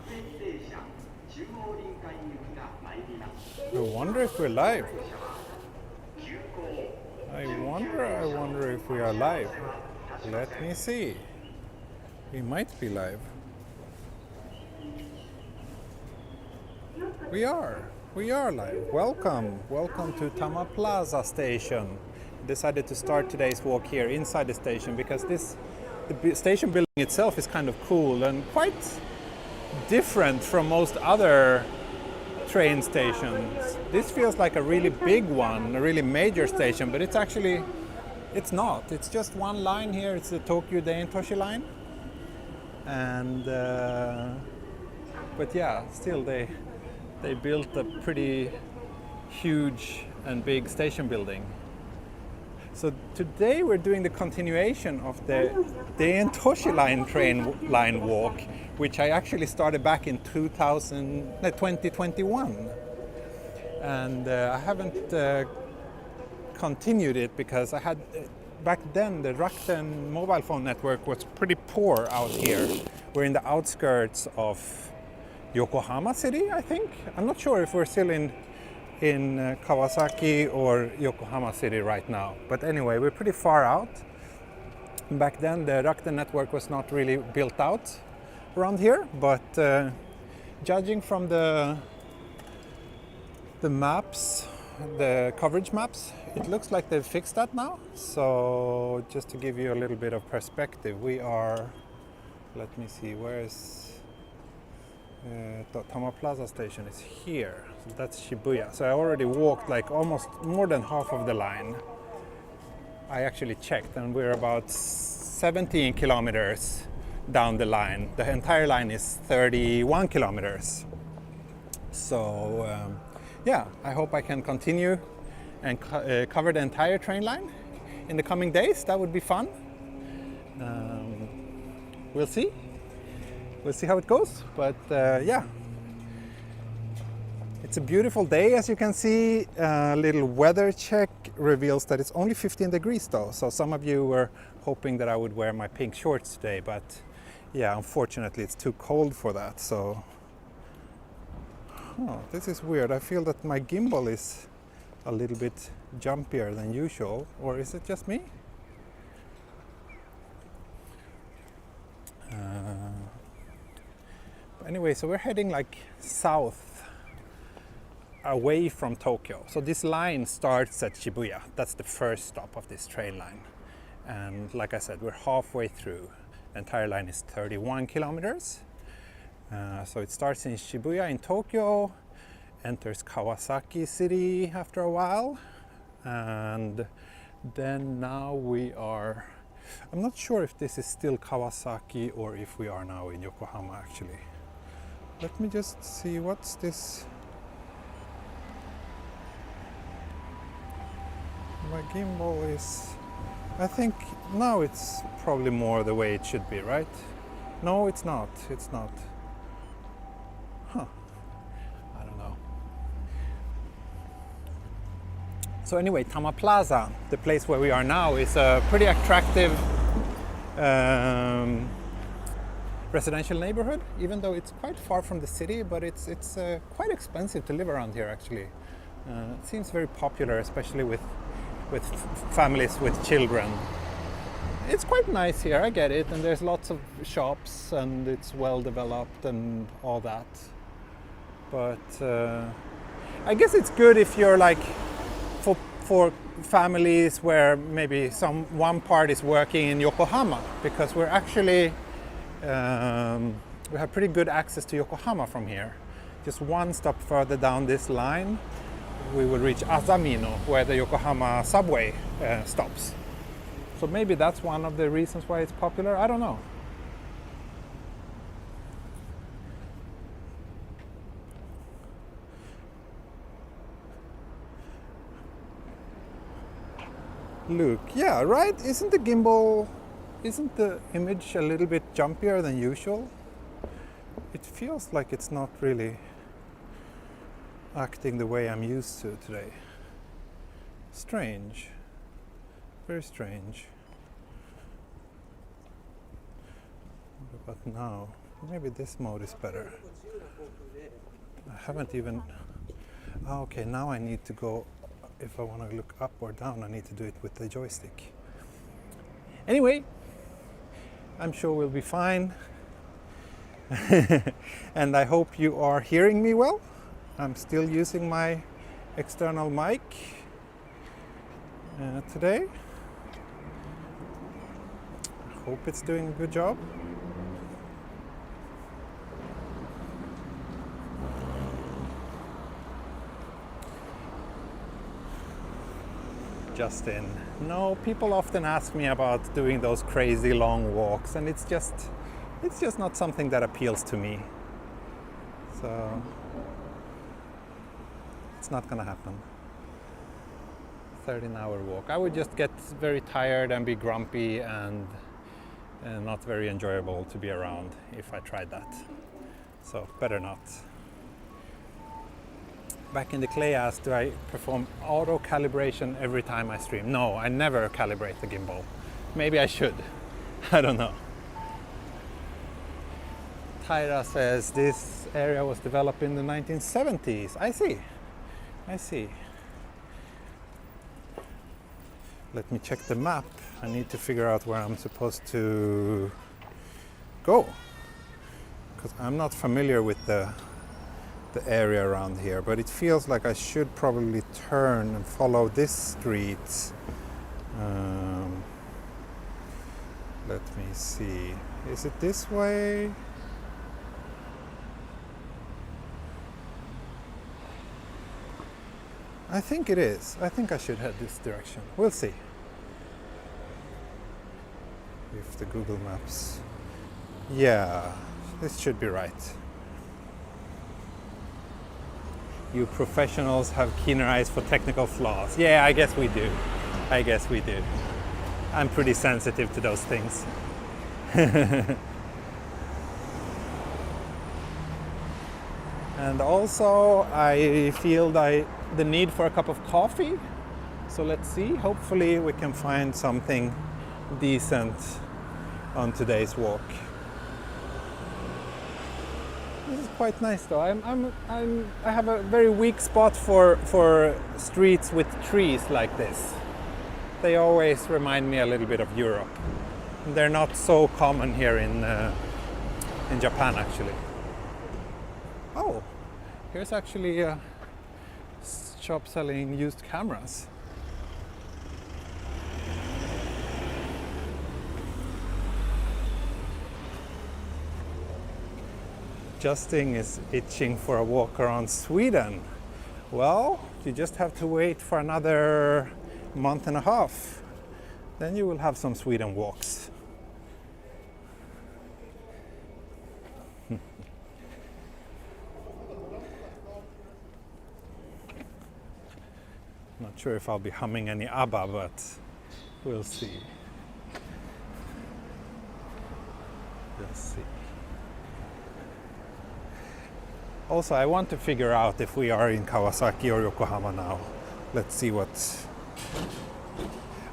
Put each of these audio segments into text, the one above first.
I wonder if we're live. I wonder if we are live. Let me see. We might be live. We are live. Welcome to Tama Plaza station. Decided to start today's walk here inside the station because the station building itself is kind of cool and quite different from most other train stations. This feels like a really big one, a really major station, but it's not. It's just one line here. It's the Tokyu Den-En-Toshi line. And but yeah, still they built a pretty huge and big station building. So today we're doing the continuation of the Den-En-Toshi line walk, which I actually started back in 2021. And I haven't continued it because I had back then the Rakuten mobile phone network was pretty poor out here. We're in the outskirts of Yokohama city, I think. I'm not sure if we're still in Kawasaki or Yokohama city right now. But anyway, we're pretty far out. Back then the Rakuten network was not really built out around here, but judging from the maps, the coverage maps, it looks like they've fixed that now. So just to give you a little bit of perspective, we are, let me see, where's Tama Plaza station is here. So that's Shibuya. So I already walked like almost more than half of the line. I actually checked and we're about 17 kilometers down the line. The entire line is 31 kilometers. So yeah, I hope I can continue and cover the entire train line in the coming days. That would be fun. We'll see. We'll see how it goes, but yeah. It's a beautiful day, as you can see. A little weather check reveals that it's only 15 degrees though, so some of you were hoping that I would wear my pink shorts today, but yeah, unfortunately it's too cold for that. So this is weird. I feel that my gimbal is a little bit jumpier than usual, or is it just me? Anyway, so we're heading like south away from Tokyo. So this line starts at Shibuya. That's the first stop of this train line. And like I said, we're halfway through. The entire line is 31 kilometers. So it starts in Shibuya in Tokyo, enters Kawasaki city after a while. And then now we are, I'm not sure if this is still Kawasaki or if we are now in Yokohama actually. Let me just see, what's this? My gimbal is, I think now it's probably more the way it should be, right? No, it's not. It's not. Huh. I don't know. So anyway, Tama Plaza, the place where we are now, is a pretty attractive residential neighborhood, even though it's quite far from the city, but it's quite expensive to live around here actually. It seems very popular, especially with families with children. It's quite nice here, I get it, and there's lots of shops and it's well developed and all that. But I guess it's good if you're like for families where maybe one part is working in Yokohama, because we're actually we have pretty good access to Yokohama from here. Just one stop further down this line, we will reach Azamino, where the Yokohama subway stops. So maybe that's one of the reasons why it's popular. I don't know. Look, yeah, right? Isn't the image a little bit jumpier than usual? It feels like it's not really acting the way I'm used to today. Strange. Very strange. But now, Maybe this mode is better. I haven't even... okay, now I need to go... if I want to look up or down, I need to do it with the joystick. Anyway, I'm sure we'll be fine. And I hope you are hearing me well. I'm still using my external mic today. I hope it's doing a good job. Justin, no, people often ask me about doing those crazy long walks, and it's just not something that appeals to me. So it's not gonna happen. 13-hour walk. I would just get very tired and be grumpy and not very enjoyable to be around if I tried that. So better not. Back in the clay asked, do I perform auto calibration every time I stream? No, I never calibrate the gimbal. Maybe I should. I don't know. Tyra says this area was developed in the 1970s. I see. Let me check the map. I need to figure out where I'm supposed to go, because I'm not familiar with the area around here, but it feels like I should probably turn and follow this street. Let me see. Is it this way? I think it is. I think I should head this direction. We'll see. If the Google Maps... yeah, this should be right. You professionals have keener eyes for technical flaws. Yeah, I guess we do. I'm pretty sensitive to those things. And also, I feel the need for a cup of coffee. So let's see. Hopefully we can find something decent on today's walk. This is quite nice though. I have a very weak spot for streets with trees like this. They always remind me a little bit of Europe. They're not so common here in Japan actually. Oh, here's actually a shop selling used cameras. Justin is itching for a walk around Sweden. Well, you just have to wait for another month and a half. Then you will have some Sweden walks. Not sure if I'll be humming any ABBA, but we'll see. We'll see. Also, I want to figure out if we are in Kawasaki or Yokohama now. Let's see what...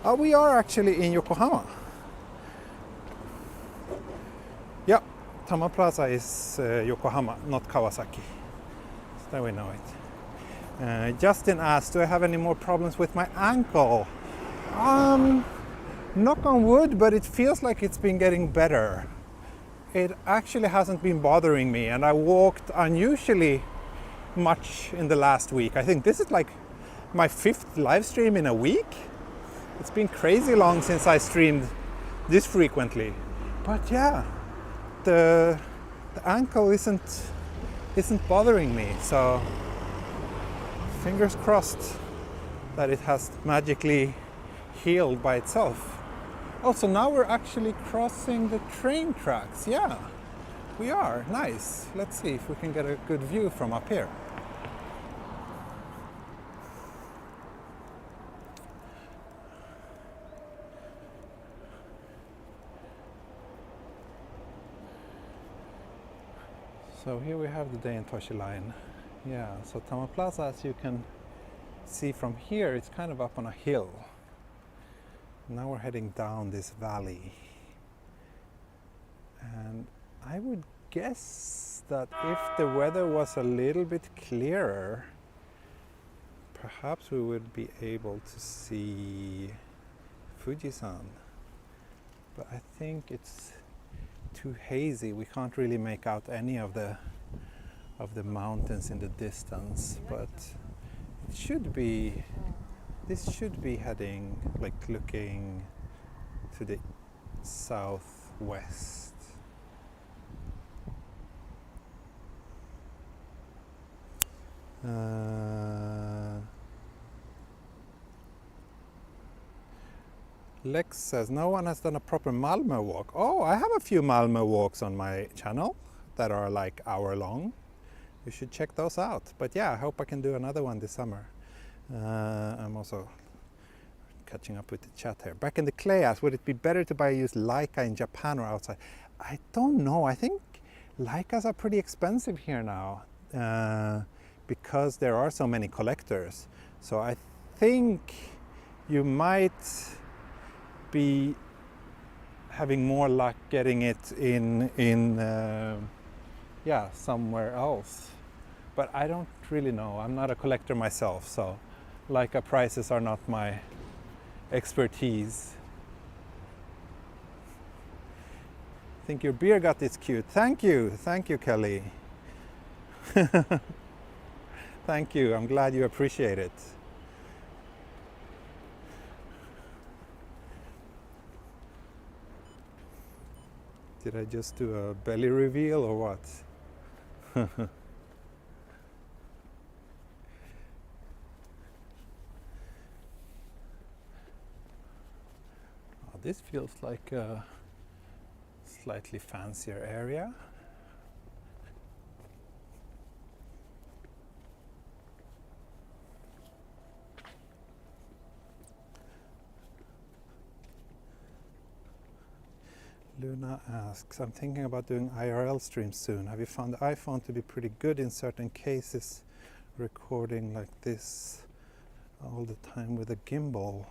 oh, we are actually in Yokohama. Yeah, Tama Plaza is Yokohama, not Kawasaki. So there we know it. Justin asked, do I have any more problems with my ankle? Knock on wood, but it feels like it's been getting better. It actually hasn't been bothering me, and I walked unusually much in the last week. I think this is like my 5th live stream in a week. It's been crazy long since I streamed this frequently. But yeah, the ankle isn't bothering me, so fingers crossed that it has magically healed by itself. Oh, so now we're actually crossing the train tracks. Yeah, we are. Nice. Let's see if we can get a good view from up here. So here we have the Den-En-Toshi line. Yeah, so Tama Plaza, as you can see from here, it's kind of up on a hill. Now we're heading down this valley. And I would guess that if the weather was a little bit clearer, perhaps we would be able to see Fujisan. But I think it's too hazy. We can't really make out any of the mountains in the distance, but it should be, this should be heading, like looking to the southwest. Lex says, no one has done a proper Malmö walk. Oh, I have a few Malmö walks on my channel that are like hour long. You should check those out. But yeah, I hope I can do another one this summer. I'm also catching up with the chat here. Back in the clay asks, would it be better to buy a used Leica in Japan or outside? I don't know. I think Leicas are pretty expensive here now because there are so many collectors. So I think you might be having more luck getting it in somewhere else, but I don't really know. I'm not a collector myself, so Leica prices are not my expertise. I think your beer gut is cute. Thank you, Kelly. Thank you, I'm glad you appreciate it. Did I just do a belly reveal or what? Oh, this feels like a slightly fancier area. Luna asks, I'm thinking about doing IRL streams soon. Have you found the iPhone to be pretty good in certain cases, recording like this all the time with a gimbal?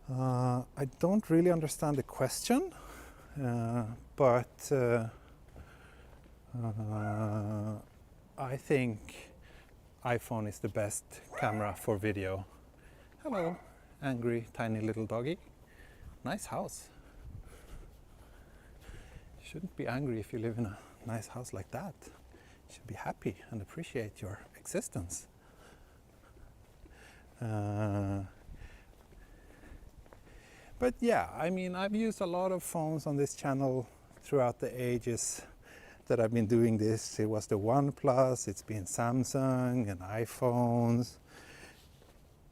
I don't really understand the question, but I think iPhone is the best camera for video. Hello, angry tiny little doggy. Nice house. You shouldn't be angry if you live in a nice house like that. You should be happy and appreciate your existence. But yeah, I mean, I've used a lot of phones on this channel throughout the ages that I've been doing this. It was the OnePlus, it's been Samsung and iPhones.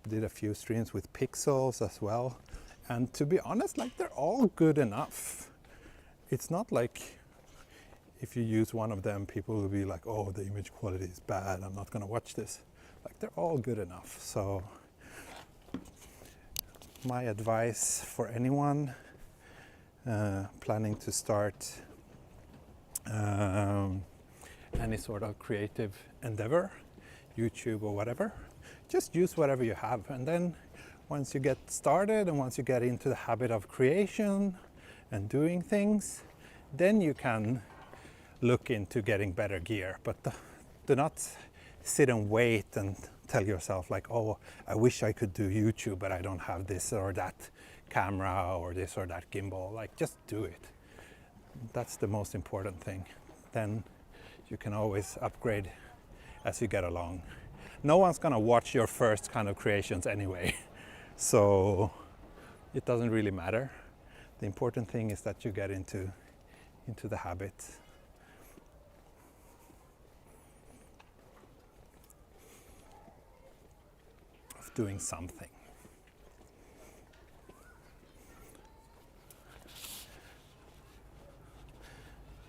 Did a few streams with Pixels as well. And to be honest, like, they're all good enough. It's not like if you use one of them, people will be like, oh, the image quality is bad, I'm not gonna watch this. Like, they're all good enough. So my advice for anyone planning to start any sort of creative endeavor, YouTube or whatever, just use whatever you have. And then once you get started and once you get into the habit of creation and doing things, then you can look into getting better gear. But do not sit and wait and tell yourself like, oh, I wish I could do YouTube, but I don't have this or that camera or this or that gimbal. Like, just do it. That's the most important thing. Then you can always upgrade as you get along. No one's gonna watch your first kind of creations anyway, so it doesn't really matter. The important thing is that you get into the habit. Of doing something.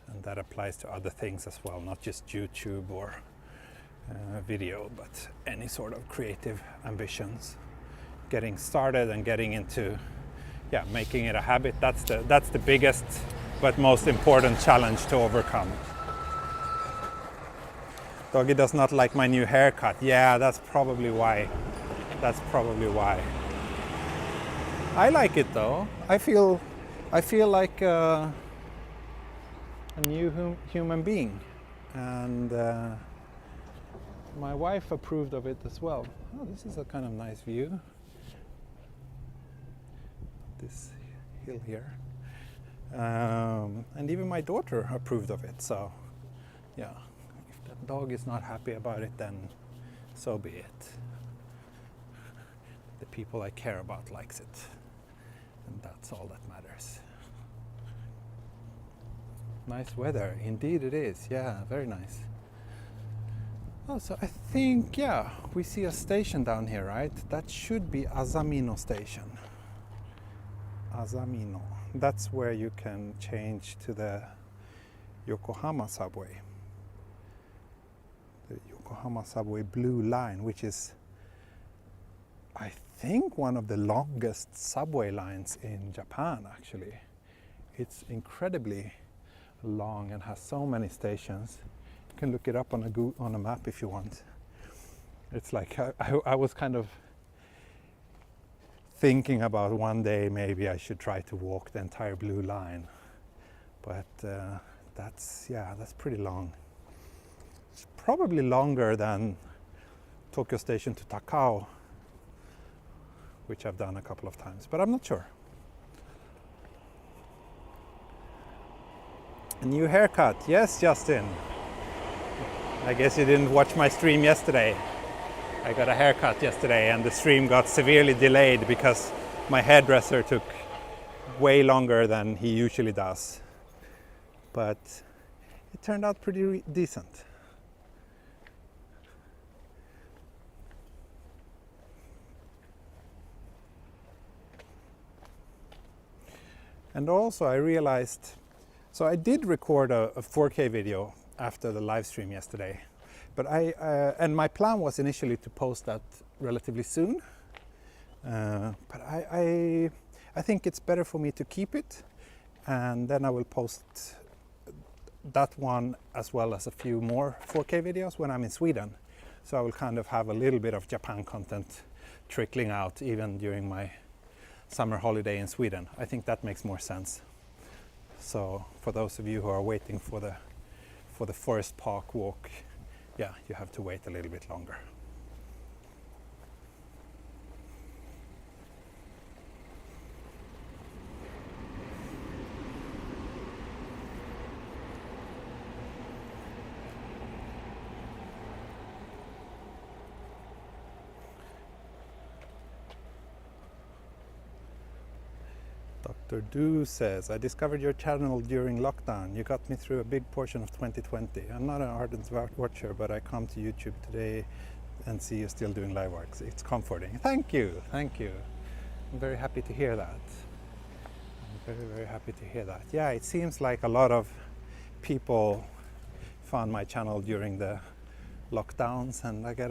And that applies to other things as well, not just YouTube or video, but any sort of creative ambitions. Getting started and getting into, making it a habit, that's the biggest but most important challenge to overcome. Doggy does not like my new haircut. Yeah, that's probably why. I like it though. I feel like a new human being, and my wife approved of it as well. Oh, this is a kind of nice view. This hill here, and even my daughter approved of it. So, yeah, if that dog is not happy about it, then so be it. The people I care about likes it, and that's all that matters. Nice weather, indeed it is. Yeah, very nice. Oh, so I think, yeah, we see a station down here, right? That should be Asamino Station. Asamino. That's where you can change to the Yokohama subway. The Yokohama subway blue line, which is, I think, one of the longest subway lines in Japan, actually. It's incredibly long and has so many stations. You can look it up on a map if you want. It's like I was kind of thinking about one day maybe I should try to walk the entire blue line, but that's pretty long. It's probably longer than Tokyo Station to Takao, which I've done a couple of times, but I'm not sure. A new haircut. Yes, Justin. I guess you didn't watch my stream yesterday. I got a haircut yesterday and the stream got severely delayed because my hairdresser took way longer than he usually does. But it turned out pretty decent. And also I realized, so I did record a 4K video after the live stream yesterday, but and my plan was initially to post that relatively soon, but I think it's better for me to keep it, and then I will post that one as well as a few more 4K videos when I'm in Sweden. So I will kind of have a little bit of Japan content trickling out even during my summer holiday in Sweden. I think that makes more sense. So for those of you who are waiting for the forest park walk, yeah, you have to wait a little bit longer. Dr. Do says, I discovered your channel during lockdown. You got me through a big portion of 2020. I'm not an ardent watcher, but I come to YouTube today and see you still doing live works. It's comforting. Thank you, thank you. I'm very happy to hear that. I'm very, very happy to hear that. Yeah, it seems like a lot of people found my channel during the lockdowns, and I get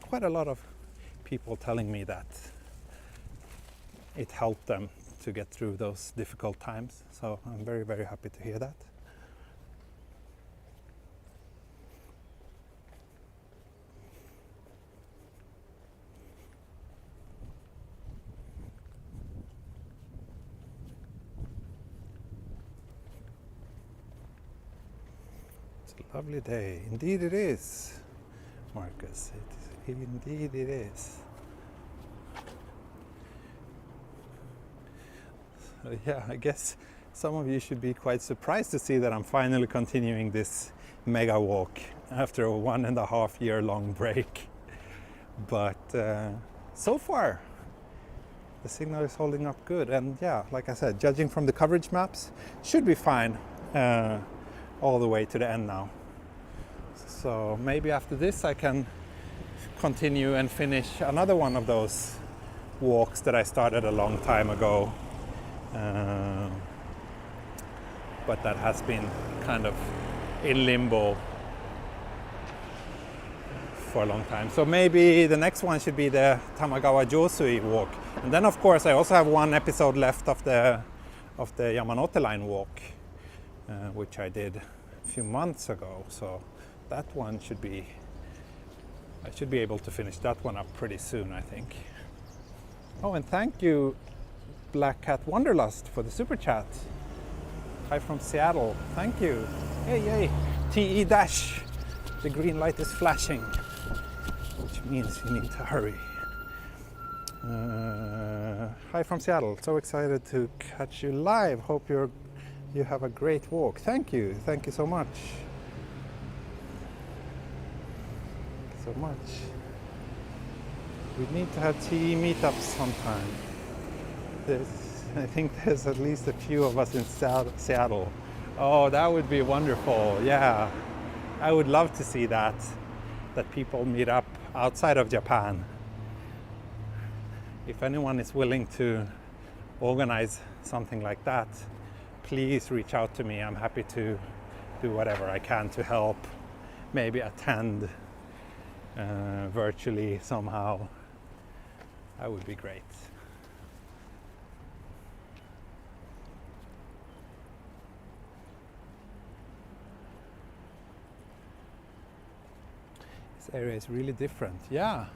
quite a lot of people telling me that it helped them to get through those difficult times. So I'm very, very happy to hear that. It's a lovely day. Indeed it is, Marcus. Indeed it is. Yeah, I guess some of you should be quite surprised to see that I'm finally continuing this MegaWalk after a 1.5 year long break. But so far, the signal is holding up good. And yeah, like I said, judging from the coverage maps, should be fine all the way to the end now. So maybe after this I can continue and finish another one of those walks that I started a long time ago. But that has been kind of in limbo for a long time. So maybe the next one should be the Tamagawa Josui walk. And then of course I also have one episode left of the Yamanote line walk, which I did a few months ago. So that one I should be able to finish that one up pretty soon, I think. Oh, and thank you, Black Cat Wanderlust, for the super chat. Hi from Seattle. Thank you. Hey, hey. TE dash. The green light is flashing, which means you need to hurry. Hi from Seattle. So excited to catch you live. Hope you have a great walk. Thank you. Thank you so much. So much. We need to have TE meetups sometime. I think there's at least a few of us in Seattle. Oh, that would be wonderful. Yeah, I would love to see that people meet up outside of Japan. If anyone is willing to organize something like that, please reach out to me. I'm happy to do whatever I can to help, maybe attend virtually somehow. That would be great. This area is really different. Yeah.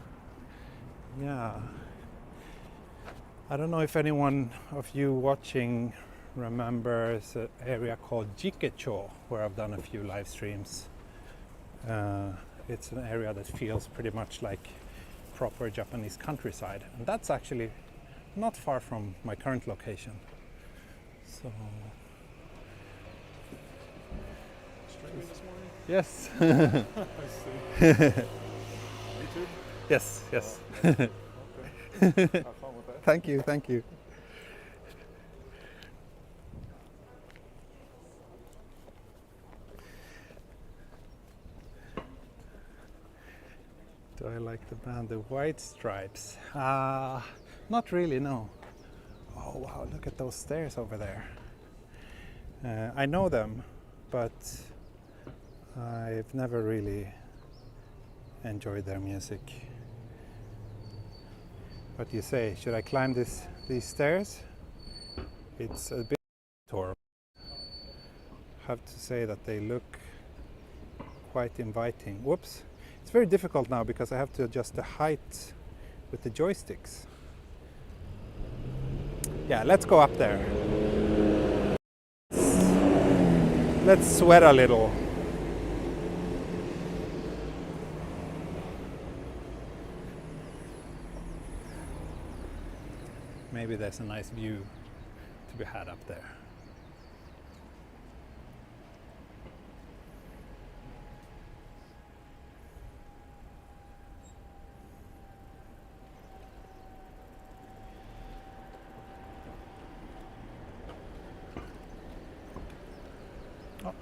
I don't know if anyone of you watching remembers an area called Jikecho, where I've done a few live streams. It's an area that feels pretty much like proper Japanese countryside, and that's actually not far from my current location. So streaming this morning? yes. I see. YouTube? Yes. Okay. Have fun with that. Thank you. Do I like the band The White Stripes? Not really, no. Oh wow, look at those stairs over there. I know them, but I've never really enjoyed their music. What do you say? Should I climb these stairs? It's a bit tour. I have to say that they look quite inviting. Whoops. It's very difficult now because I have to adjust the height with the joysticks. Yeah, let's go up there. Let's sweat a little. Maybe there's a nice view to be had up there. Oh.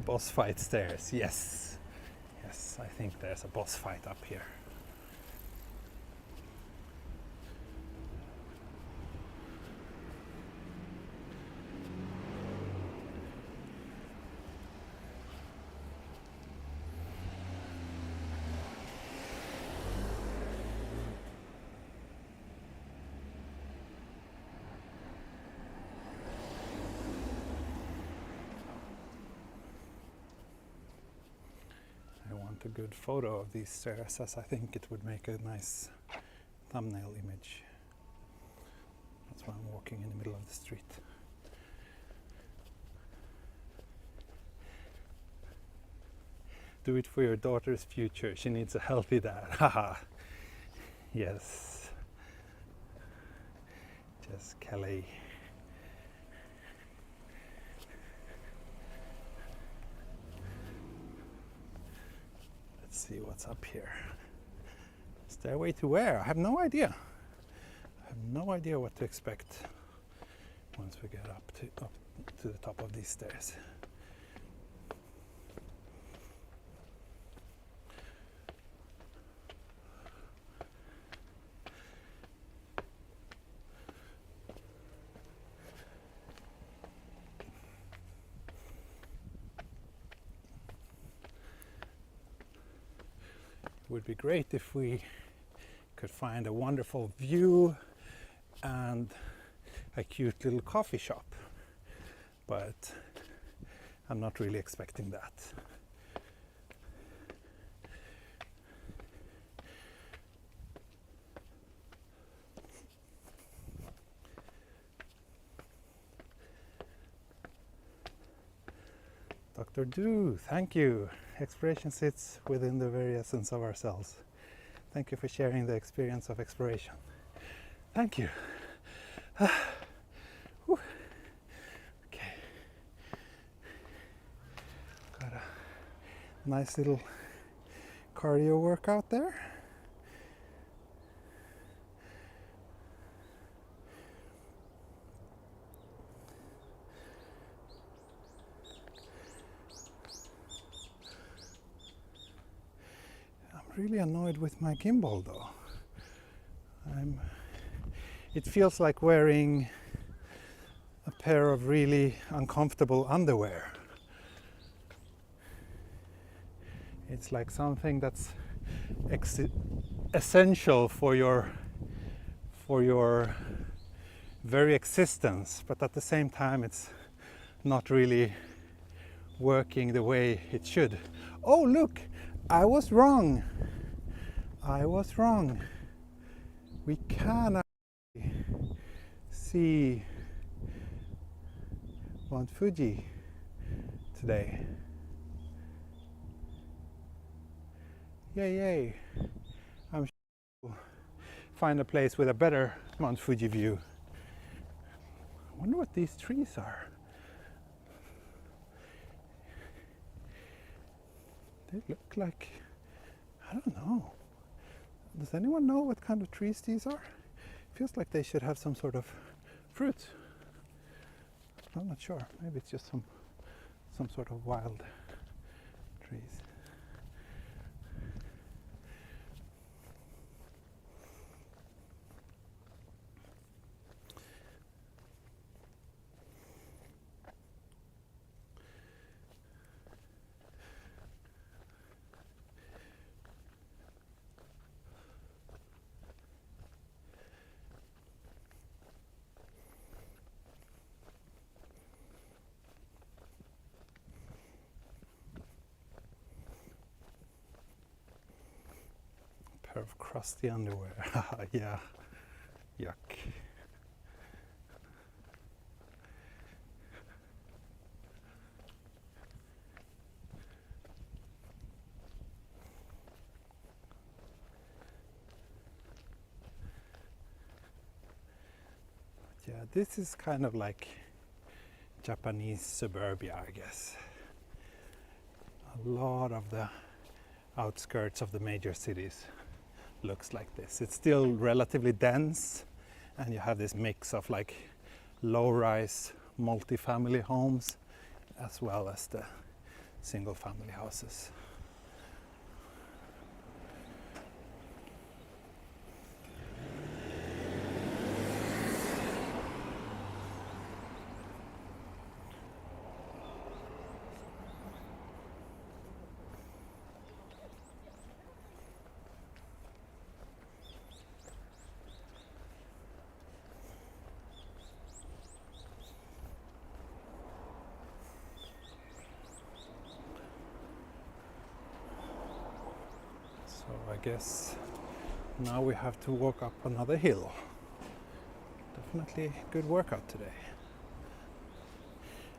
Boss fight stairs, yes. Yes, I think there's a boss fight up here. A good photo of these stairs, as I think it would make a nice thumbnail image. That's why I'm walking in the middle of the street. Do it for your daughter's future. She needs a healthy dad. Haha. Yes. Just Kelly. See what's up here. Stairway to where? I have no idea. I have no idea what to expect once we get up to the top of these stairs. It would be great if we could find a wonderful view and a cute little coffee shop, but I'm not really expecting that. Dr. Du, thank you. Exploration sits within the very essence of ourselves. Thank you for sharing the experience of exploration. Thank you. Okay. Got a nice little cardio workout there. Really annoyed with my gimbal though. It feels like wearing a pair of really uncomfortable underwear. It's like something that's essential for your very existence, but at the same time it's not really working the way it should. Oh look! I was wrong. We can actually see Mount Fuji today. Yay. I'm sure we'll find a place with a better Mount Fuji view. I wonder what these trees are. They look like, I don't know. Does anyone know what kind of trees these are? Feels like they should have some sort of fruit. I'm not sure. Maybe it's just some sort of wild trees. Of crusty underwear. Yeah, yuck. Yeah, this is kind of like Japanese suburbia, I guess. A lot of the outskirts of the major cities looks like this. It's still relatively dense, and you have this mix of like low-rise multi-family homes as well as the single-family houses. So I guess now we have to walk up another hill. Definitely a good workout today.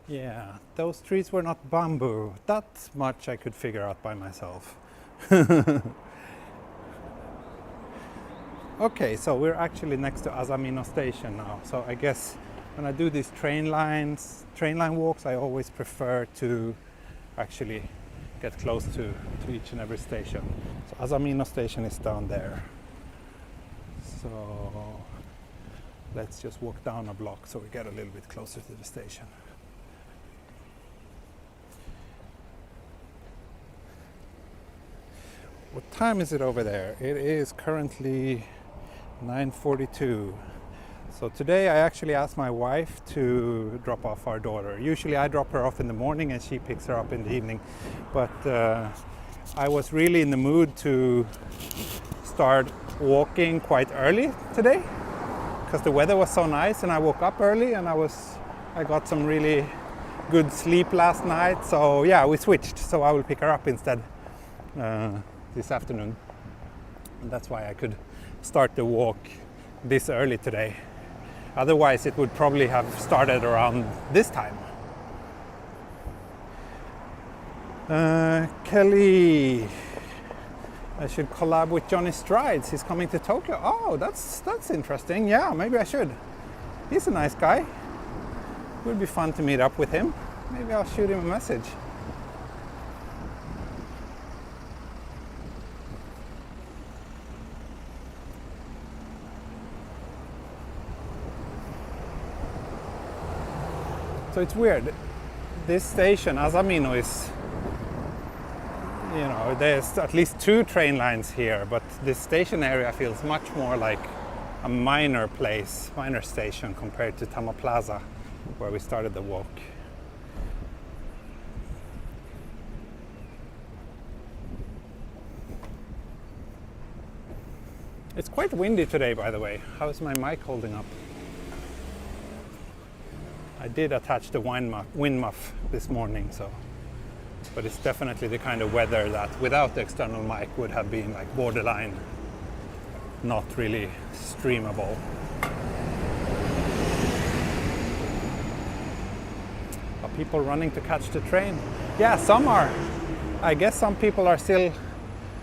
Yeah, those trees were not bamboo. That much I could figure out by myself. Okay, so we're actually next to Asamino station now. So I guess when I do these train line walks, I always prefer to actually get close to each and every station. So Asamino station is down there. So let's just walk down a block so we get a little bit closer to the station. What time is it over there? It is currently 9:42. So today I actually asked my wife to drop off our daughter. Usually I drop her off in the morning and she picks her up in the evening. But I was really in the mood to start walking quite early today because the weather was so nice, and I woke up early and I got some really good sleep last night. So yeah, we switched. So I will pick her up instead this afternoon. And that's why I could start the walk this early today. Otherwise, it would probably have started around this time. Kelly, I should collab with Johnny Strides. He's coming to Tokyo. Oh, that's interesting. Yeah, maybe I should. He's a nice guy. It would be fun to meet up with him. Maybe I'll shoot him a message. So it's weird. This station, Asamino, is, you know, there's at least 2 train lines here, but this station area feels much more like a minor place, minor station compared to Tama Plaza, where we started the walk. It's quite windy today, by the way. How's my mic holding up? I did attach the wind muff this morning, so, but it's definitely the kind of weather that without the external mic would have been like borderline, not really streamable. Are people running to catch the train? Yeah, some are. I guess some people are still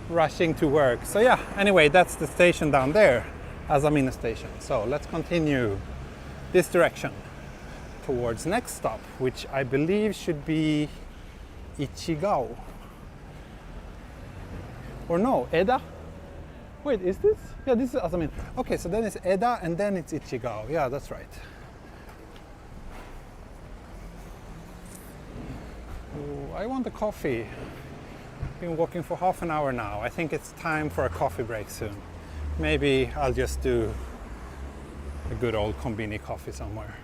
rushing to work. So yeah, anyway, that's the station down there, Asamino station. So let's continue this direction towards next stop, which I believe should be Ichigao. Or no, Eda? Wait, is this? Yeah, this is Asamino. Okay, so then it's Eda and then it's Ichigao. Yeah, that's right. Oh, I want a coffee. Been walking for half an hour now. I think it's time for a coffee break soon. Maybe I'll just do a good old konbini coffee somewhere.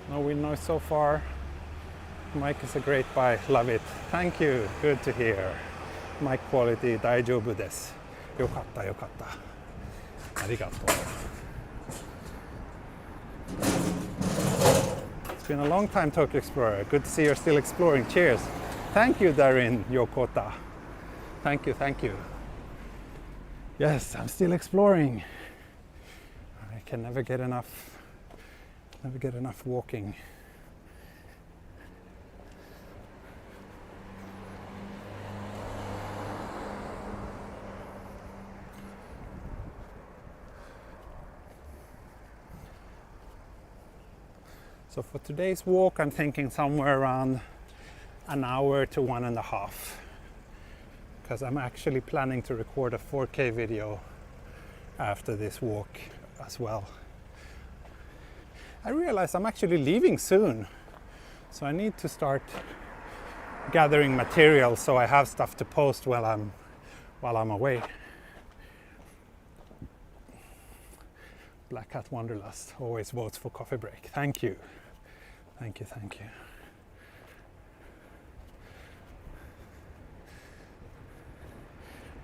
No wind noise so far. Mic is a great buy. Love it. Thank you. Good to hear. Mic quality daijoubu desu. Yokatta, yokatta. Arigato. It's been a long time, Tokyo Explorer. Good to see you're still exploring. Cheers. Thank you, Darin Yokota. Thank you, thank you. Yes, I'm still exploring. I can never get enough walking. So for today's walk, I'm thinking somewhere around an hour to 1.5, because I'm actually planning to record a 4K video after this walk as well. I realize I'm actually leaving soon, so I need to start gathering material so I have stuff to post while I'm away. Black Cat Wanderlust always votes for coffee break. Thank you. Thank you, thank you.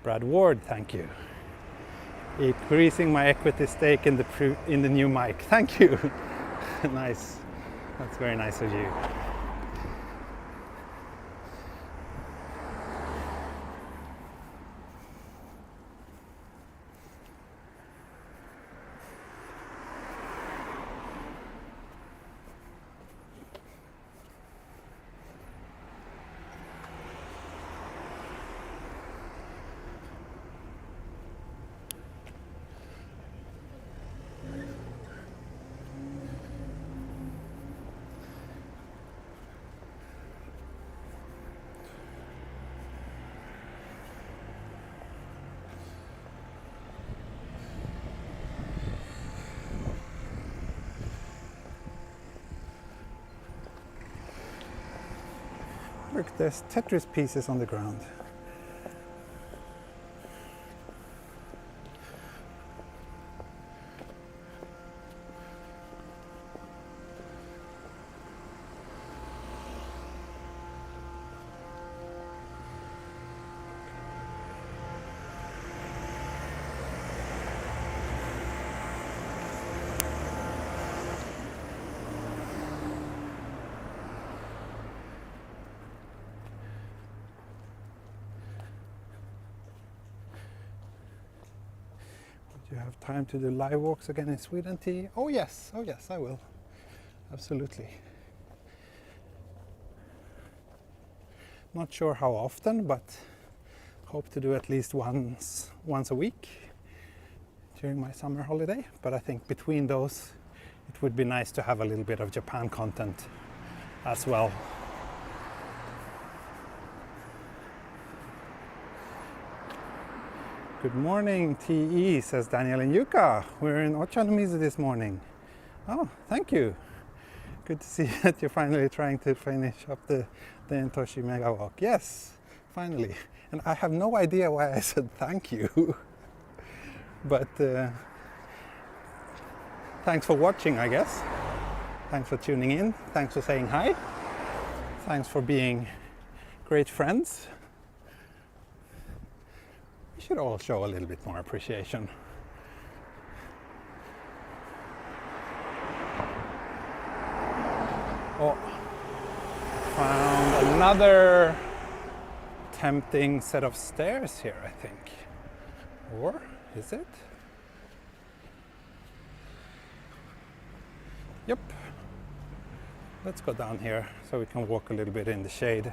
Brad Ward, thank you. Increasing my equity stake in the new mic. Thank you. Nice. That's very nice of you. Look, there's Tetris pieces on the ground. have time to do live walks again in Sweden, T? Oh yes, I will. Absolutely. Not sure how often, but hope to do at least once a week during my summer holiday. But I think between those, it would be nice to have a little bit of Japan content as well. Good morning, TE, says Daniel and Yuka. We're in Ochanomizu this morning. Oh, thank you. Good to see that you're finally trying to finish up the Den-En-Toshi MegaWalk. Yes, finally. And I have no idea why I said thank you. But thanks for watching, I guess. Thanks for tuning in. Thanks for saying hi. Thanks for being great friends. We should all show a little bit more appreciation. Oh, found another tempting set of stairs here, I think. Or is it? Yep. Let's go down here so we can walk a little bit in the shade.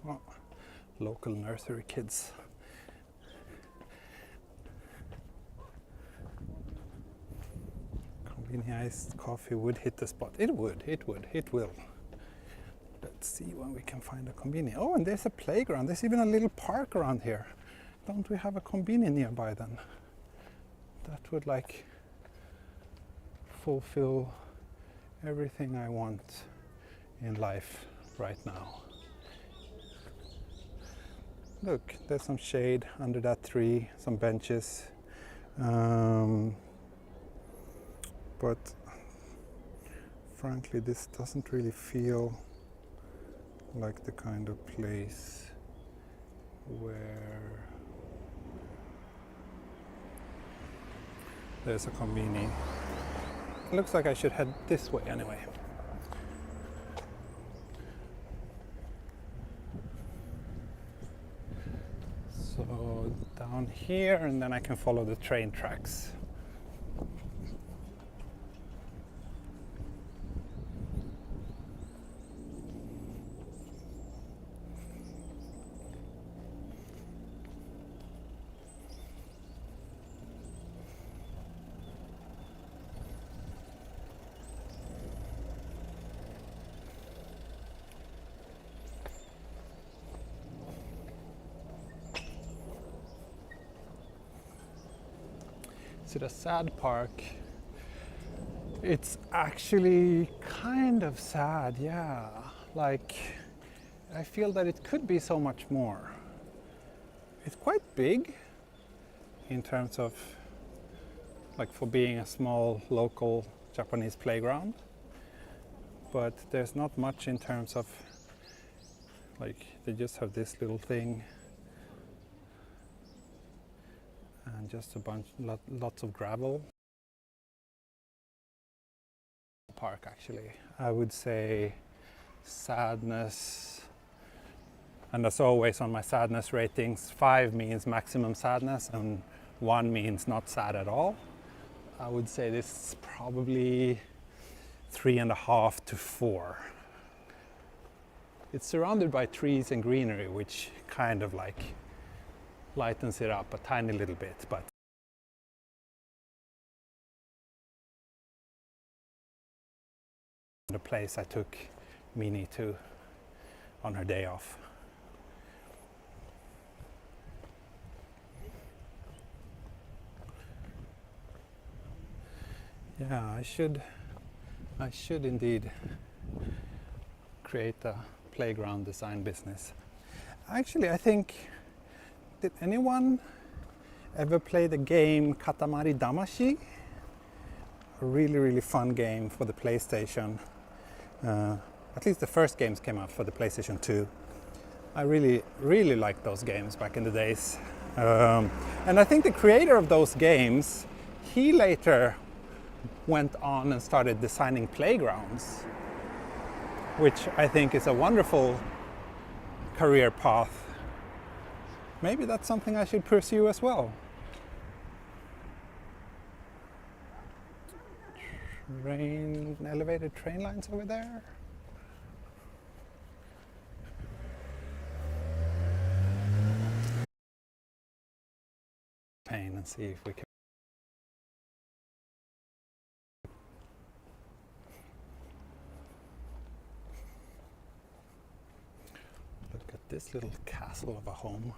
Oh, local nursery kids. Iced coffee would hit the spot. It would, it will. Let's see when we can find a konbini. Oh, and there's a playground. There's even a little park around here. Don't we have a konbini nearby then? That would like fulfill everything I want in life right now. Look, there's some shade under that tree, some benches. But frankly, this doesn't really feel like the kind of place where there's a konbini. It looks like I should head this way anyway. So down here, and then I can follow the train tracks. Is it a sad park? It's actually kind of sad, yeah. Like, I feel that it could be so much more. It's quite big in terms of, like, for being a small local Japanese playground, but there's not much in terms of, like, they just have this little thing and just a bunch, lots of gravel. Park, actually. I would say sadness, and as always on my sadness ratings, 5 means maximum sadness and 1 means not sad at all. I would say this is probably 3.5 to 4. It's surrounded by trees and greenery, which kind of like lightens it up a tiny little bit, but the place I took Minnie to on her day off. Yeah, I should indeed create a playground design business. Actually, I think, did anyone ever play the game Katamari Damacy? A really, really fun game for the PlayStation. At least the first games came out for the PlayStation 2. I really, really liked those games back in the days. And I think the creator of those games, he later went on and started designing playgrounds, which I think is a wonderful career path. Maybe that's something I should pursue as well. Elevated train lines over there. Pain and see if we can. Look at this little castle of a home.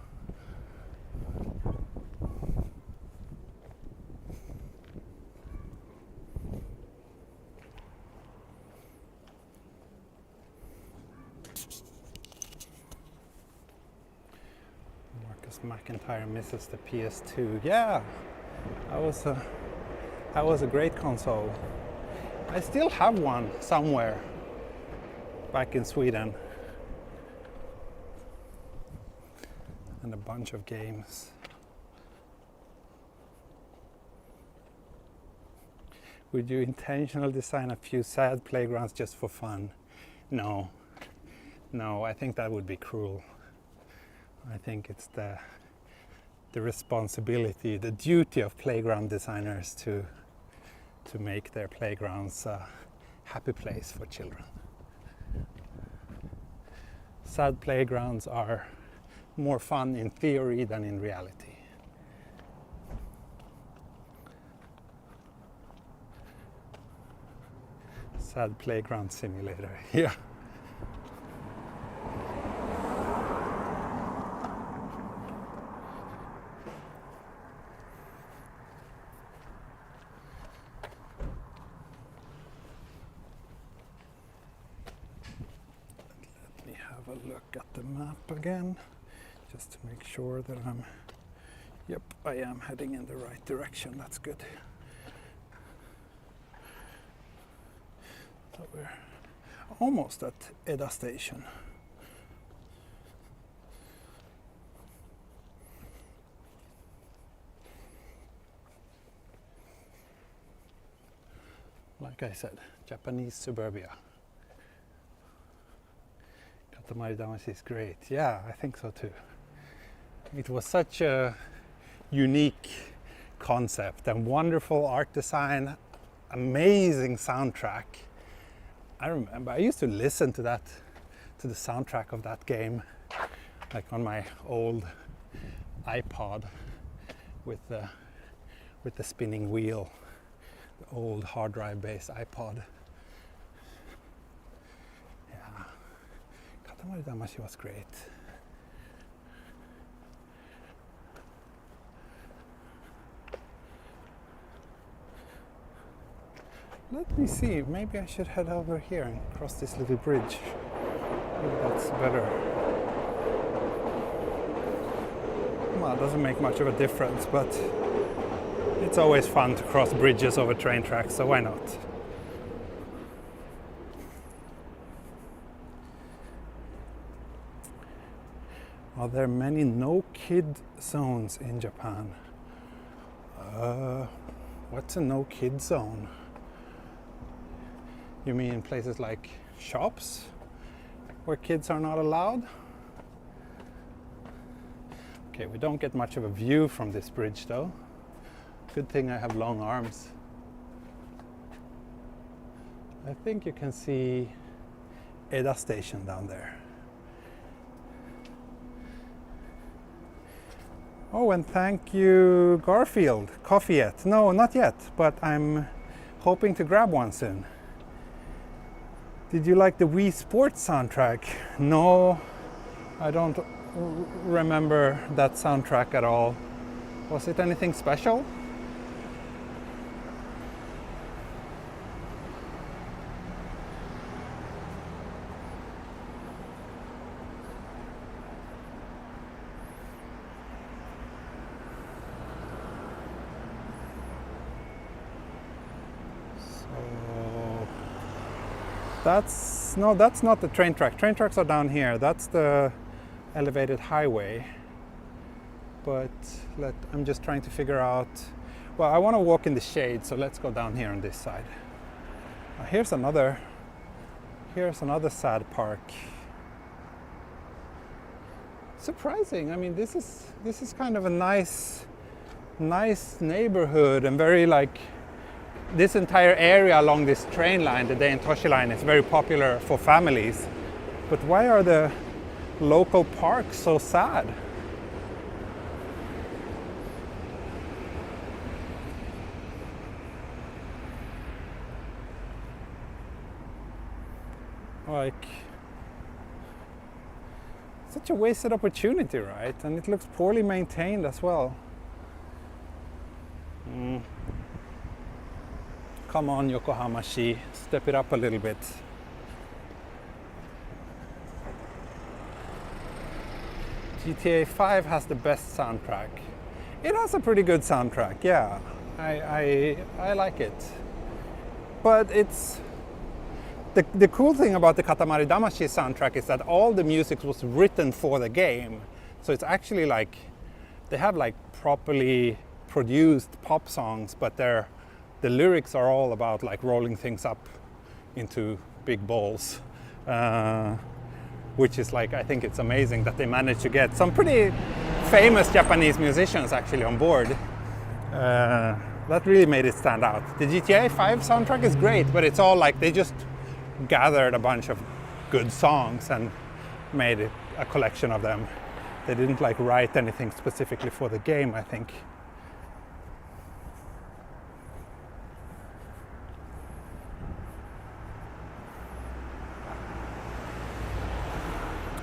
McIntyre misses the PS2. Yeah, that was a great console. I still have one somewhere back in Sweden, and a bunch of games. Would you intentionally design a few sad playgrounds just for fun? No, I think that would be cruel. I think it's the responsibility, the duty of playground designers to make their playgrounds a happy place for children. Sad playgrounds are more fun in theory than in reality. Sad playground simulator, yeah. Look at the map again, just to make sure that I am heading in the right direction. That's good. So we're almost at Eda Station. Like I said, Japanese suburbia. Katamari is great. Yeah, I think so too. It was such a unique concept and wonderful art design, amazing soundtrack. I remember I used to listen to the soundtrack of that game, like on my old iPod with the spinning wheel, the old hard drive based iPod. Katamari was great. Let me see, maybe I should head over here and cross this little bridge. Maybe that's better. Well, it doesn't make much of a difference, but it's always fun to cross bridges over train tracks, so why not? Are there many no-kid zones in Japan? What's a no-kid zone? You mean places like shops where kids are not allowed? Okay, we don't get much of a view from this bridge though. Good thing I have long arms. I think you can see Eda Station down there. Oh, and thank you, Garfield. Coffee yet? No, not yet, but I'm hoping to grab one soon. Did you like the Wii Sports soundtrack? No, I don't remember that soundtrack at all. Was it anything special? That's not the train track. Train tracks are down here. That's the elevated highway. But I'm just trying to figure out. Well, I want to walk in the shade, so let's go down here on this side. Here's another sad park. surprising. I mean, this is kind of a nice neighborhood, and very like this entire area along this train line, the Den-En-Toshi line, is very popular for families. But why are the local parks so sad? Like, such a wasted opportunity, right? And it looks poorly maintained as well. Come on, Yokohama-shi, step it up a little bit. GTA 5 has the best soundtrack. It has a pretty good soundtrack, yeah. I like it. But it's... The cool thing about the Katamari Damacy soundtrack is that all the music was written for the game. So it's actually like, they have like properly produced pop songs, but the lyrics are all about like rolling things up into big balls. Which is like, I think it's amazing that they managed to get some pretty famous Japanese musicians actually on board. That really made it stand out. The GTA 5 soundtrack is great, but it's all like they just gathered a bunch of good songs and made it a collection of them. They didn't like write anything specifically for the game, I think.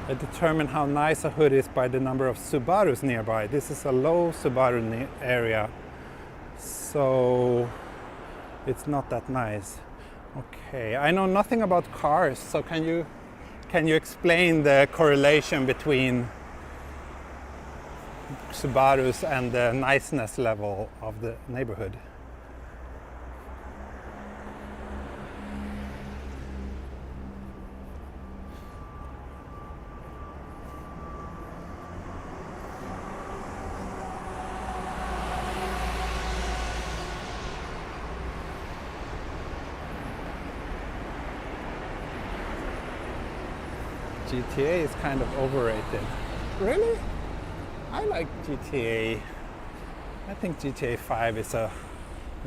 I determine how nice a hood is by the number of Subarus nearby. This is a low Subaru area, so it's not that nice. Okay, I know nothing about cars, so can you explain the correlation between Subarus and the niceness level of the neighborhood? GTA is kind of overrated. Really? I like GTA. I think GTA 5 is a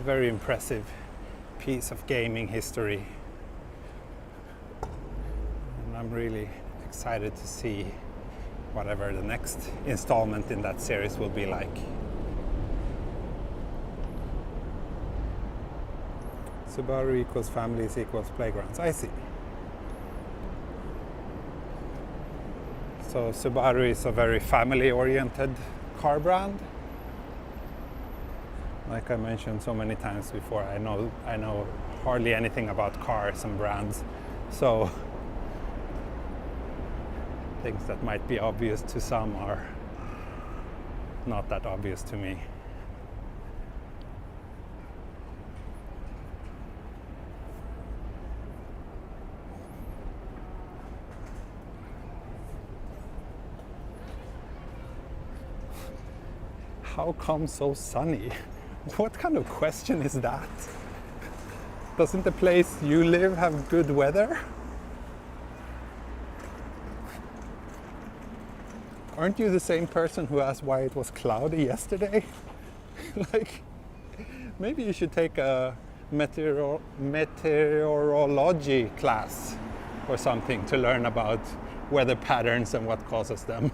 very impressive piece of gaming history. And I'm really excited to see whatever the next installment in that series will be like. Subaru equals families equals playgrounds. I see. So Subaru is a very family-oriented car brand. Like I mentioned so many times before, I know hardly anything about cars and brands. So things that might be obvious to some are not that obvious to me. How come so sunny? What kind of question is that? Doesn't the place you live have good weather? Aren't you the same person who asked why it was cloudy yesterday? Like, maybe you should take a meteorology class or something to learn about weather patterns and what causes them.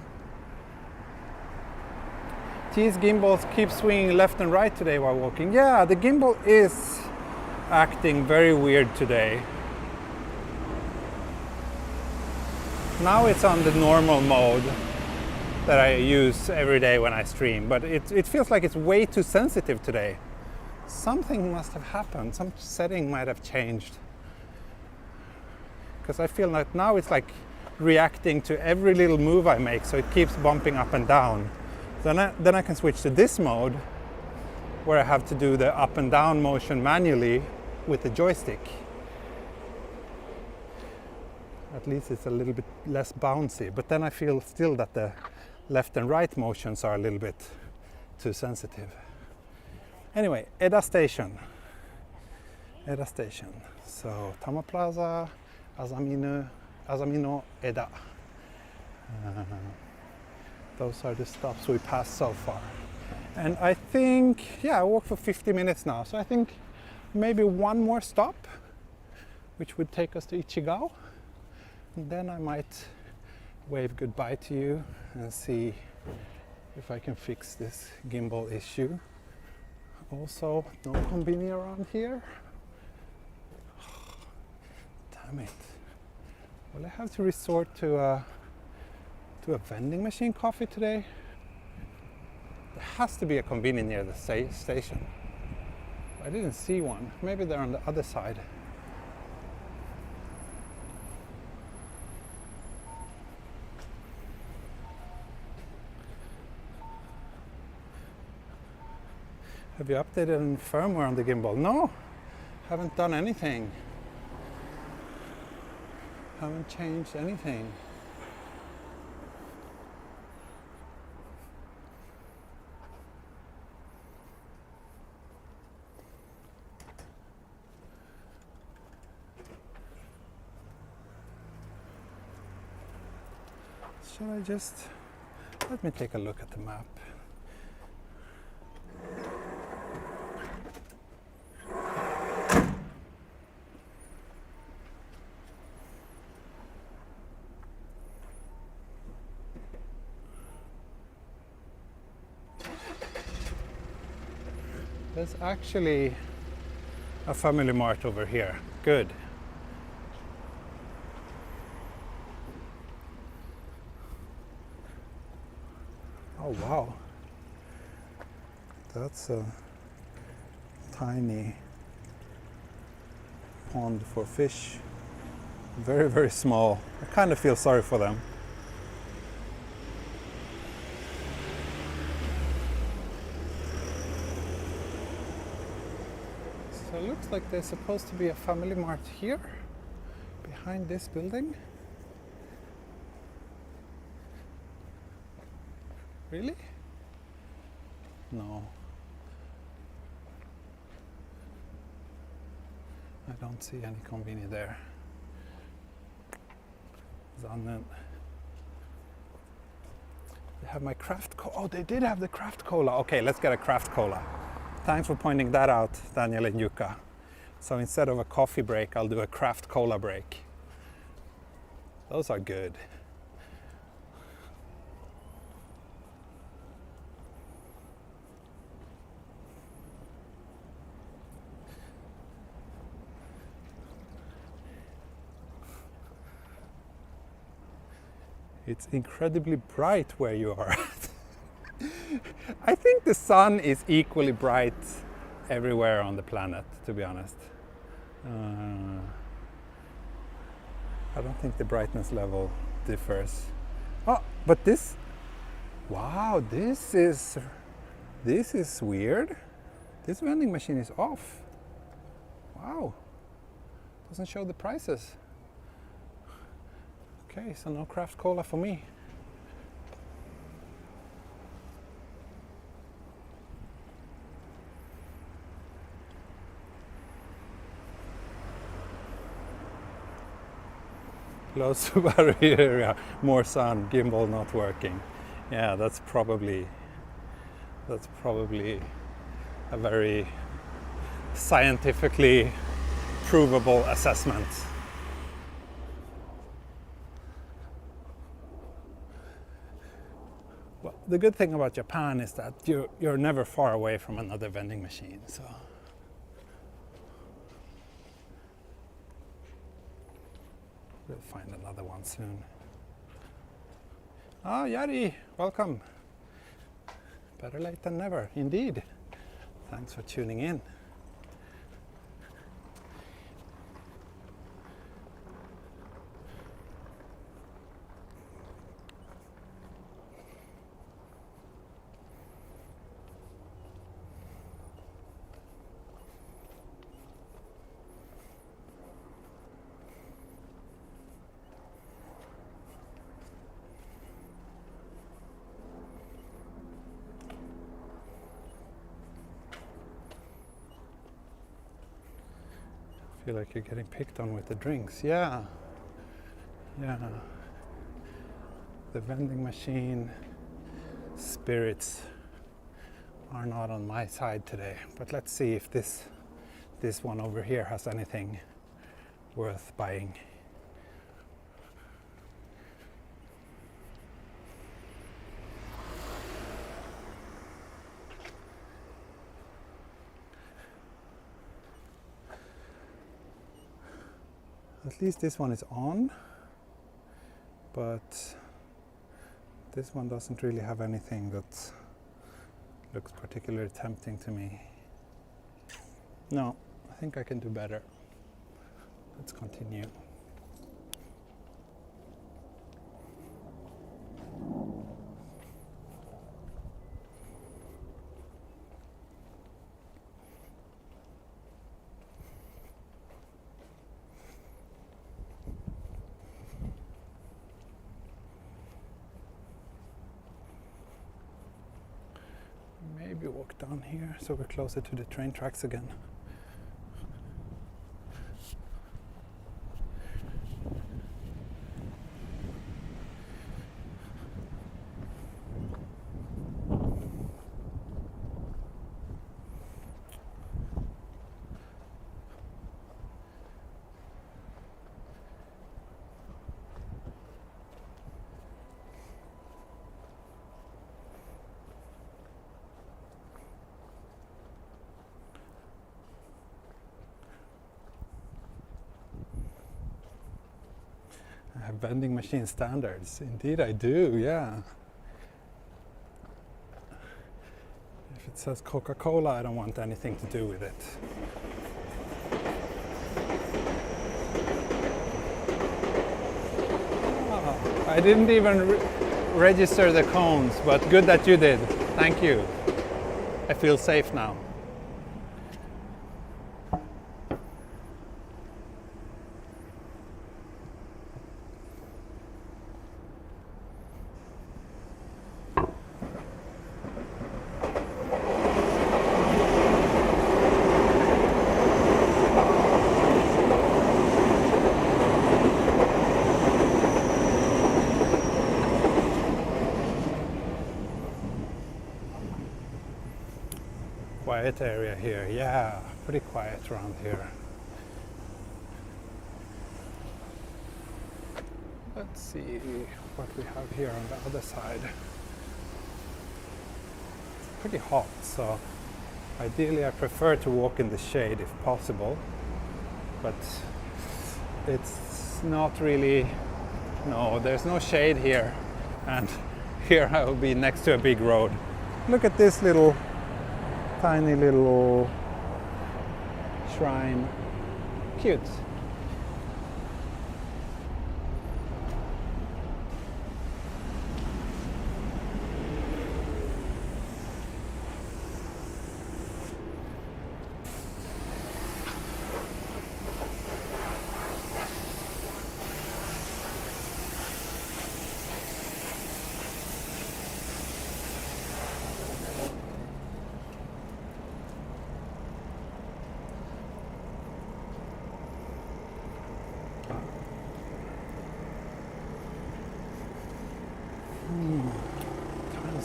These gimbals keep swinging left and right today while walking. Yeah, the gimbal is acting very weird today. Now it's on the normal mode that I use every day when I stream, but it feels like it's way too sensitive today. Something must have happened, some setting might have changed. Because I feel like now it's like reacting to every little move I make, so it keeps bumping up and down. Then I can switch to this mode, where I have to do the up and down motion manually with the joystick. At least it's a little bit less bouncy, but then I feel still that the left and right motions are a little bit too sensitive. Anyway, Eda Station. Eda Station. So Tama Plaza, Azami no Eda. Those are the stops we passed so far. And I think, yeah, I walked for 50 minutes now, so I think maybe one more stop, which would take us to Ichigao. And then I might wave goodbye to you and see if I can fix this gimbal issue. Also, no conveni around here. Damn it. Will I have to resort to a vending machine coffee today? There has to be a convenience near the station. I didn't see one. Maybe they're on the other side. Have you updated any firmware on the gimbal? No, haven't done anything. Haven't changed anything. Shall I just, let me take a look at the map. There's actually a family mart over here. Good. Oh wow. That's a tiny pond for fish. Very, very small. I kind of feel sorry for them. So it looks like there's supposed to be a family mart here, behind this building. Really? No. I don't see any convenience there. Zannen. They have my craft cola. Oh, they did have the craft cola. Okay, let's get a craft cola. Thanks for pointing that out, Daniel and Yuka. So instead of a coffee break, I'll do a craft cola break. Those are good. It's incredibly bright where you are. I think the sun is equally bright everywhere on the planet, to be honest. I don't think the brightness level differs. Oh, but this, wow, this is weird. This vending machine is off. Wow, doesn't show the prices. Okay, so no craft cola for me. Low Subaru area, more sun, gimbal not working. Yeah, that's probably a very scientifically provable assessment. Well, the good thing about Japan is that you're never far away from another vending machine, so. We'll find another one soon. Ah, Yari, welcome. Better late than never, indeed. Thanks for tuning in. Feel like you're getting picked on with the drinks. Yeah. The vending machine spirits are not on my side today. But let's see if this one over here has anything worth buying. At least this one is on, but this one doesn't really have anything that looks particularly tempting to me. No, I think I can do better. Let's continue. Maybe walk down here so we're closer to the train tracks again. I have vending machine standards. Indeed I do, yeah. If it says Coca-Cola, I don't want anything to do with it. Oh, I didn't even register the cones, but good that you did. Thank you. I feel safe now. Quiet area here, yeah, pretty quiet around here. Let's see what we have here on the other side. It's pretty hot, so ideally I prefer to walk in the shade if possible, but it's not really, no, there's no shade here, and here I will be next to a big road. Look at this little tiny little shrine. Cute.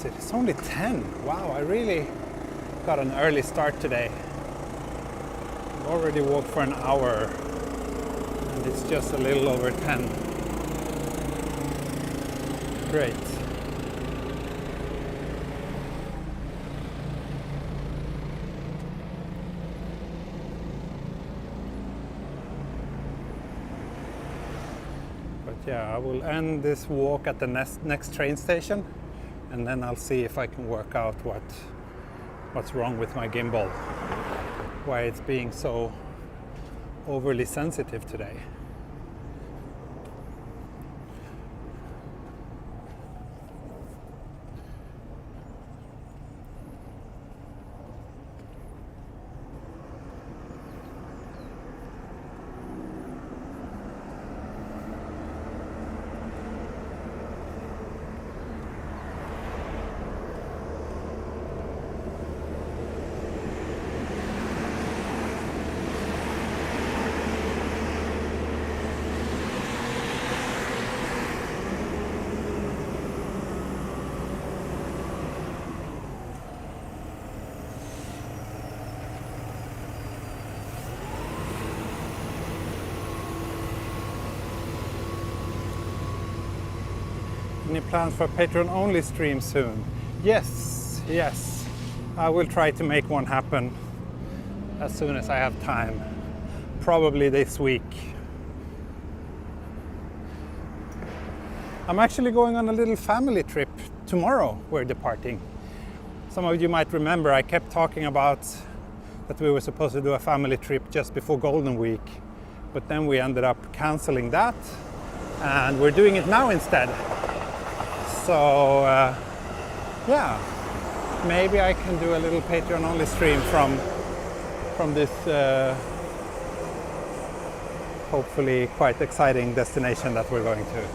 It's only 10. Wow, I really got an early start today. I've already walked for an hour and it's just a little over 10. Great. But yeah, I will end this walk at the next train station, and then I'll see if I can work out what's wrong with my gimbal, why it's being so overly sensitive today. any plans for Patreon only stream soon? Yes, yes. I will try to make one happen as soon as I have time. Probably this week. I'm actually going on a little family trip tomorrow. We're departing. Some of you might remember I kept talking about that we were supposed to do a family trip just before Golden Week, but then we ended up canceling that and we're doing it now instead. So yeah, maybe I can do a little Patreon only stream from this hopefully quite exciting destination that we're going to.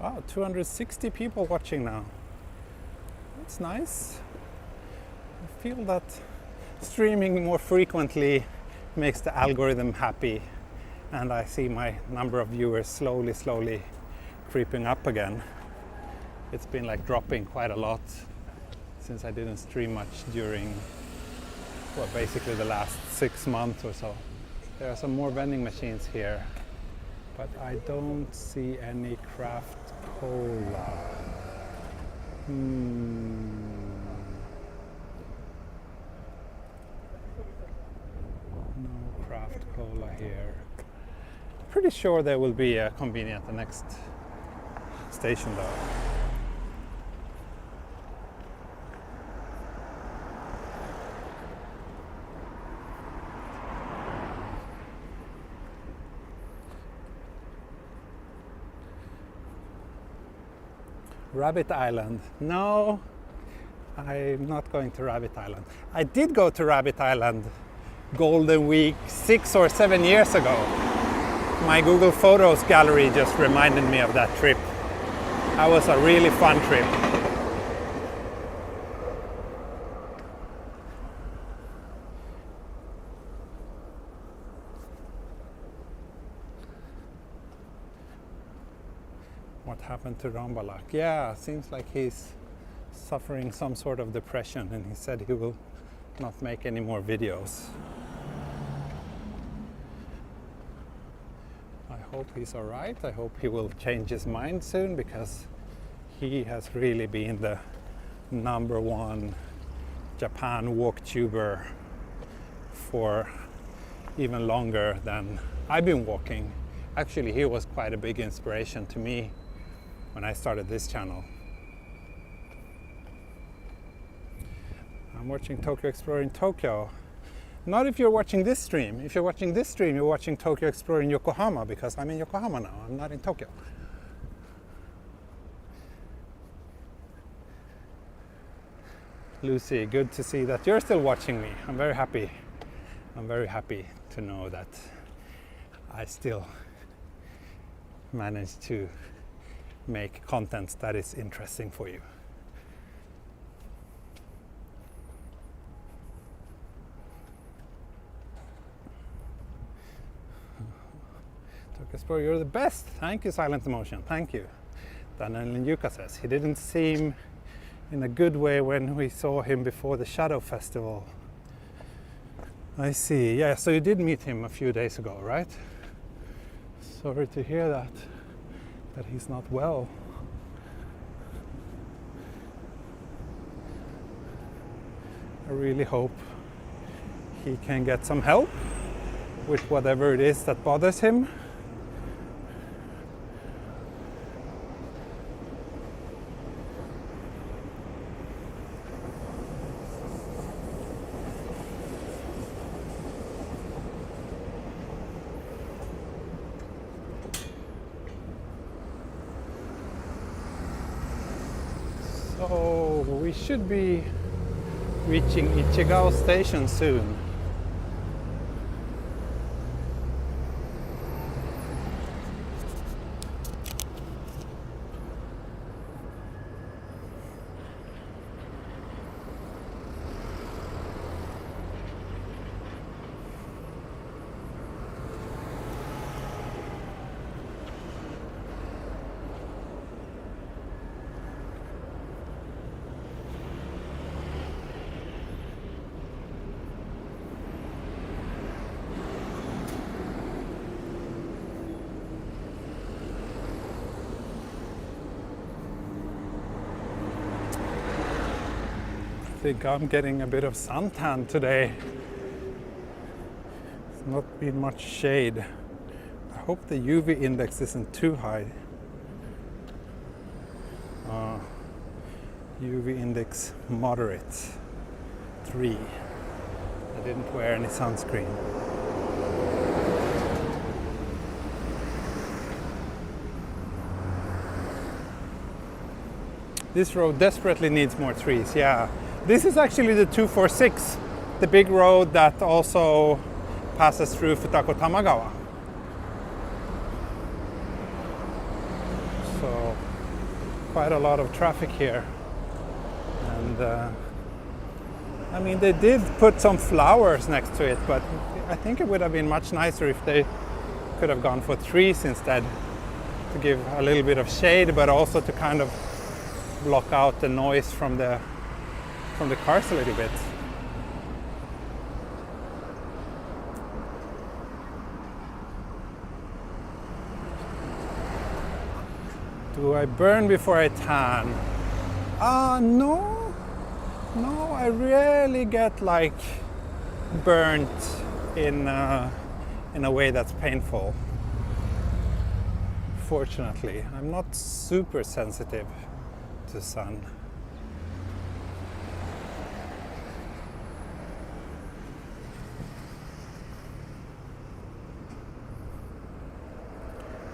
Wow, 260 people watching now. That's nice. I feel that streaming more frequently makes the algorithm happy, and I see my number of viewers slowly creeping up again. It's been like dropping quite a lot since I didn't stream much during, well, basically the last 6 months or so. There are some more vending machines here, but I don't see any craft cola. No craft cola here. Pretty sure there will be a convenience at the next station though. Rabbit Island. No, I'm not going to Rabbit Island. I did go to Rabbit Island Golden Week 6 or 7 years ago. My Google Photos gallery just reminded me of that trip. That was a really fun trip. What happened to Rambalak? Yeah, seems like he's suffering some sort of depression, and he said he will not make any more videos. I hope he's all right. I hope he will change his mind soon, because he has really been the #1 Japan walk tuber for even longer than I've been walking. Actually, he was quite a big inspiration to me when I started this channel. I'm watching Tokyo Exploring Tokyo. Not if you're watching this stream. If you're watching this stream, you're watching Tokyo Exploring Yokohama, because I'm in Yokohama now. I'm not in Tokyo. Lucy, good to see that you're still watching me. I'm very happy. I'm very happy to know that I still manage to make content that is interesting for you. You're the best. Thank you, Silent Emotion. Thank you. Daniel Yuka says he didn't seem in a good way when we saw him before the Shadow Festival. I see. Yeah, so you did meet him a few days ago, right? Sorry to hear that he's not well. I really hope he can get some help with whatever it is that bothers him. So we should be Reaching Ichigao station soon. I think I'm getting a bit of suntan today. It's not been much shade. I hope the UV index isn't too high. UV index moderate, 3. I didn't wear any sunscreen. This road desperately needs more trees, yeah. This is actually the 246, the big road that also passes through Futako Tamagawa. So, quite a lot of traffic here. And I mean, they did put some flowers next to it, but I think it would have been much nicer if they could have gone for trees instead, to give a little bit of shade, but also to kind of block out the noise from the cars a little bit. Do I burn before I tan? No, I rarely get like burnt in a way that's painful. Fortunately, I'm not super sensitive to sun.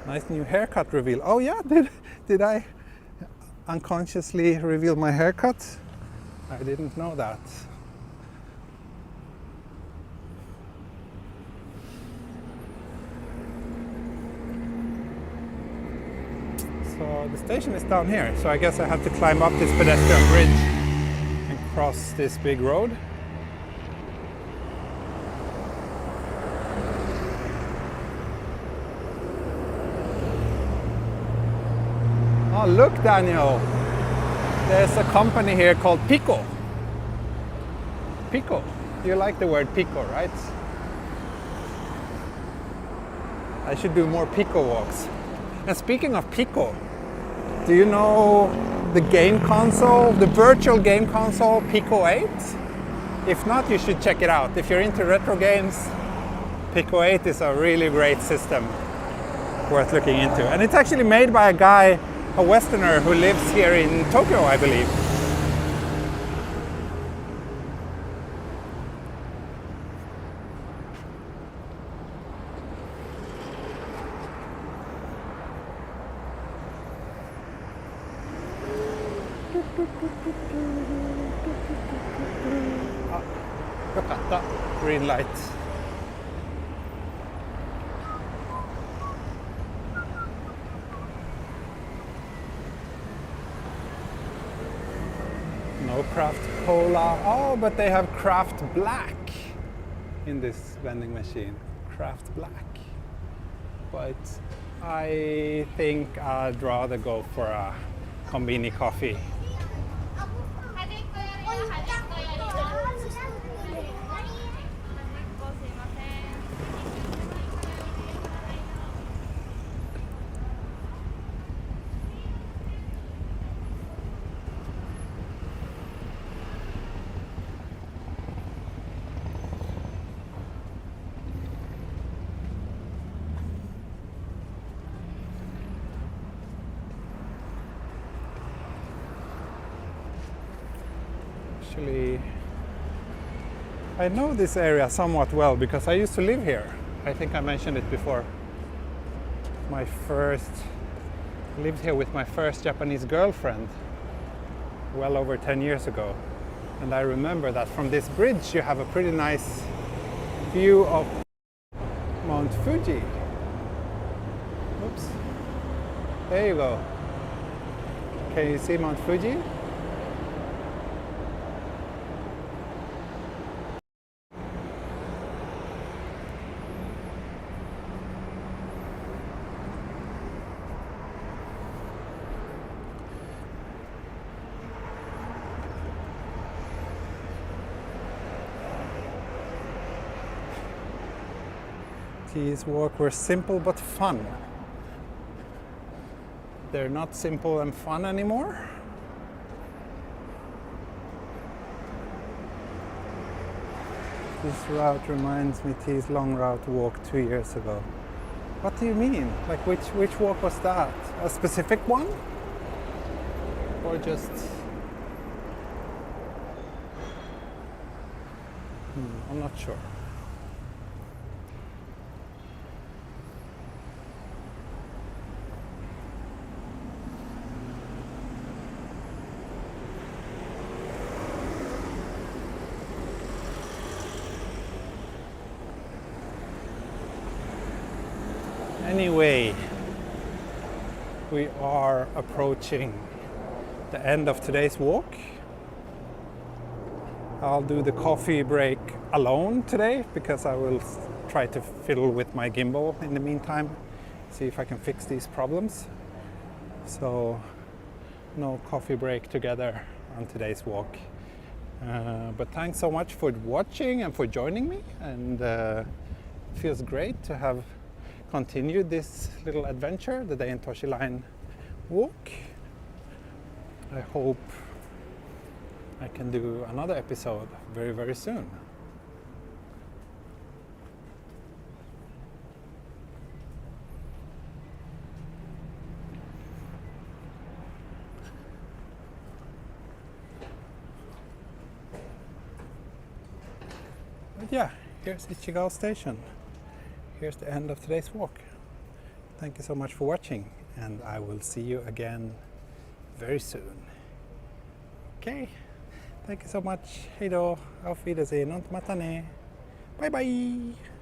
Nice new haircut reveal. Oh yeah, did I unconsciously reveal my haircut? I didn't know that. So the station is down here, so I guess I have to climb up this pedestrian bridge and cross this big road. Oh, look, Daniel. There's a company here called Pico. Pico. You like the word Pico, right? I should do more Pico walks. And speaking of Pico, do you know the game console, the virtual game console Pico 8? If not, you should check it out. If you're into retro games, Pico 8 is a really great system worth looking into. And it's actually made by a guy, a Westerner who lives here in Tokyo, I believe. Yokatta, green light. No craft cola. Oh, but they have craft black in this vending machine. Craft black. But I think I'd rather go for a konbini coffee. Actually, I know this area somewhat well because I used to live here. I think I mentioned it before. Lived here with my first Japanese girlfriend well over 10 years ago. And I remember that from this bridge you have a pretty nice view of Mount Fuji. Oops. There you go. Can you see Mount Fuji? These walks were simple but fun. They're not simple and fun anymore. This route reminds me T's long route walk 2 years ago. What do you mean? Like which walk was that? A specific one? Or just... I'm not sure. Anyway, we are approaching the end of today's walk. I'll do the coffee break alone today because I will try to fiddle with my gimbal in the meantime, see if I can fix these problems. So no coffee break together on today's walk. But thanks so much for watching and for joining me, and it feels great to have continued this little adventure, the Den-En-Toshi line walk. I hope I can do another episode very, very soon. But yeah, here's Ichigao station. Here's the end of today's walk. Thank you so much for watching, and I will see you again very soon. Okay, thank you so much. Hej då, auf Wiedersehen und mata ne. Bye bye!